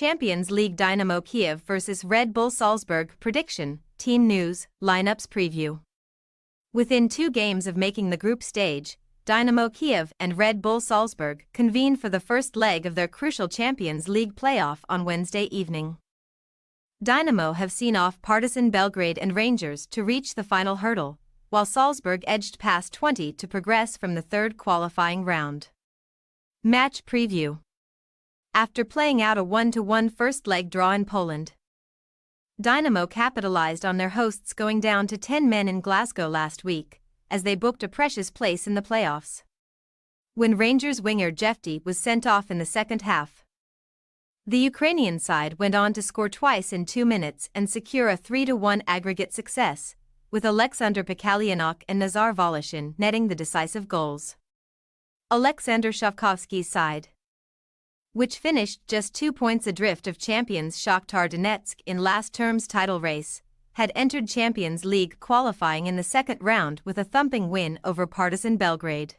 Champions League Dynamo Kiev vs Red Bull Salzburg. Prediction, team news, lineups preview. Within 2 games of making the group stage, Dynamo Kiev and Red Bull Salzburg convene for the first leg of their crucial Champions League playoff on Wednesday evening. Dynamo have seen off Partizan Belgrade and Rangers to reach the final hurdle, while Salzburg edged past 20 to progress from the third qualifying round. Match preview. After playing out a 1-1 first-leg draw in Poland, Dynamo capitalized on their hosts going down to 10 men in Glasgow last week, as they booked a precious place in the playoffs. When Rangers winger Jefty was sent off in the second half, the Ukrainian side went on to score twice in 2 minutes and secure a 3-1 aggregate success, with Alexander Pikalianok and Nazar Voloshin netting the decisive goals. Alexander Shavkovsky's side, which finished just 2 points adrift of champions Shakhtar Donetsk in last term's title race, had entered Champions League qualifying in the second round with a thumping win over Partizan Belgrade.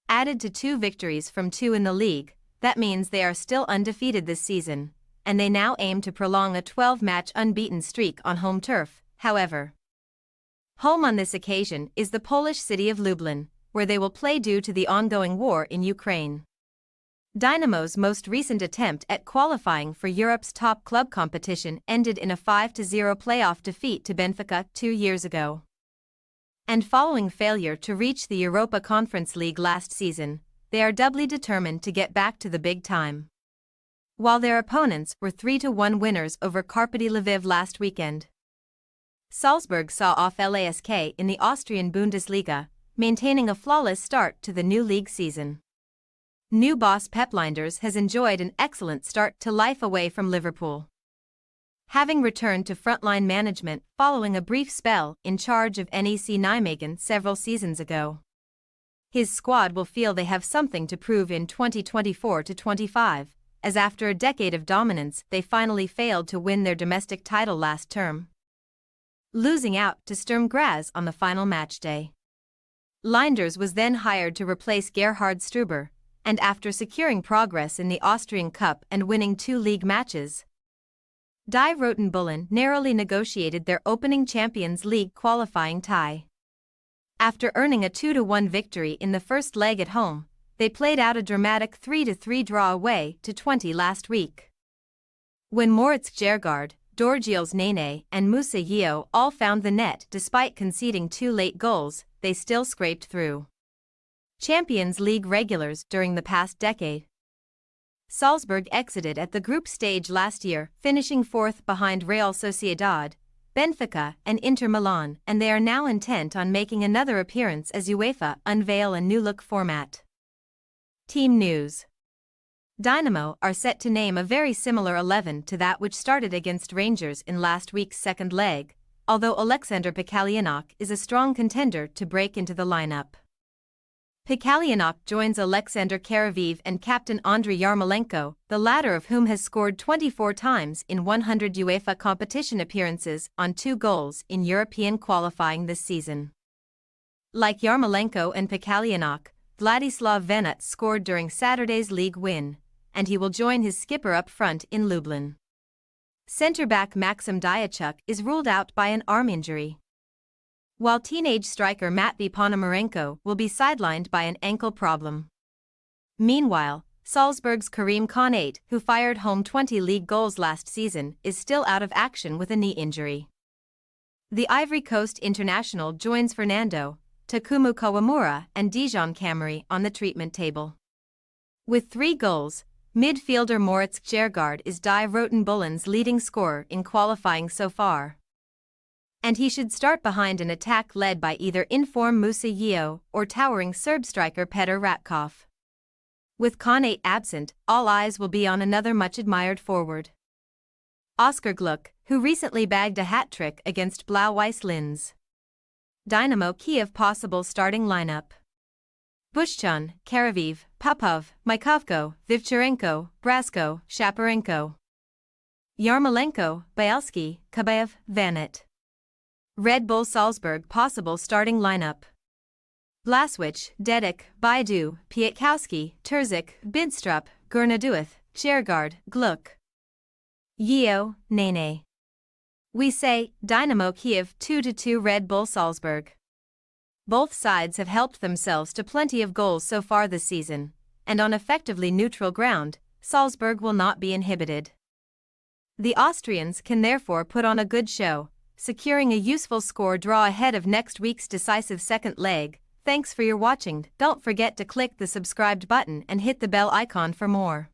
Added to 2 victories from 2 in the league, that means they are still undefeated this season, and they now aim to prolong a 12-match unbeaten streak on home turf. However, home on this occasion is the Polish city of Lublin, where they will play due to the ongoing war in Ukraine. Dynamo's most recent attempt at qualifying for Europe's top club competition ended in a 5-0 playoff defeat to Benfica 2 years ago. And following failure to reach the Europa Conference League last season, they are doubly determined to get back to the big time. While their opponents were 3-1 winners over Karpaty Lviv last weekend, Salzburg saw off LASK in the Austrian Bundesliga, maintaining a flawless start to the new league season. New boss Pep Lijnders has enjoyed an excellent start to life away from Liverpool, having returned to frontline management following a brief spell in charge of NEC Nijmegen several seasons ago. His squad will feel they have something to prove in 2024-25, as after a decade of dominance they finally failed to win their domestic title last term, losing out to Sturm Graz on the final match day. Lijnders was then hired to replace Gerhard Struber, and after securing progress in the Austrian Cup and winning 2 league matches, Die Roten Bullen narrowly negotiated their opening Champions League qualifying tie. After earning a 2-1 victory in the first leg at home, they played out a dramatic 3-3 draw away to 20 last week, when Moritz Kjærgaard, Dorgiels Nene and Musa Yeo all found the net. Despite conceding 2 late goals, they still scraped through Champions League regulars during the past decade. Salzburg exited at the group stage last year, finishing 4th behind Real Sociedad, Benfica and Inter Milan, and they are now intent on making another appearance as UEFA unveil a new look format. Team news. Dynamo are set to name a very similar 11 to that which started against Rangers in last week's second leg, although Alexander Pikalianok is a strong contender to break into the lineup. Pikalianok joins Alexander Karaviv and captain Andriy Yarmolenko, the latter of whom has scored 24 times in 100 UEFA competition appearances on 2 goals in European qualifying this season. Like Yarmolenko and Pikalianok, Vladislav Venut scored during Saturday's league win, and he will join his skipper up front in Lublin. Centre-back Maxim Diachuk is ruled out by an arm injury, while teenage striker Matvey Ponomarenko will be sidelined by an ankle problem. Meanwhile, Salzburg's Karim Konate, who fired home 20 league goals last season, is still out of action with a knee injury. The Ivory Coast international joins Fernando, Takumu Kawamura and Dijon Camry on the treatment table. With 3 goals, midfielder Moritz Kjærgaard is Die Roten Bullen's leading scorer in qualifying so far, and he should start behind an attack led by either in-form Musa Yeo or towering Serb striker Petr Ratkov. With Konate absent, all eyes will be on another much-admired forward, Oscar Gluck, who recently bagged a hat-trick against Blau-Weiss Linz. Dynamo Kiev possible starting lineup: Bushchun, Karaviv, Popov, Maikovko, Vivcharenko, Brasko, Shaparenko, Yarmolenko, Bielski, Kabaev, Vanit. Red Bull Salzburg possible starting lineup: Blaswich, Dedic, Baidu, Pietkowski, Terzic, Bidstrup, Gurnaduith, Kjærgaard, Gluck. Yeo, Nene. We say, Dynamo Kiev 2-2 Red Bull Salzburg. Both sides have helped themselves to plenty of goals so far this season, and on effectively neutral ground, Salzburg will not be inhibited. The Austrians can therefore put on a good show, securing a useful score draw ahead of next week's decisive second leg. Thanks for your watching. Don't forget to click the subscribed button and hit the bell icon for more.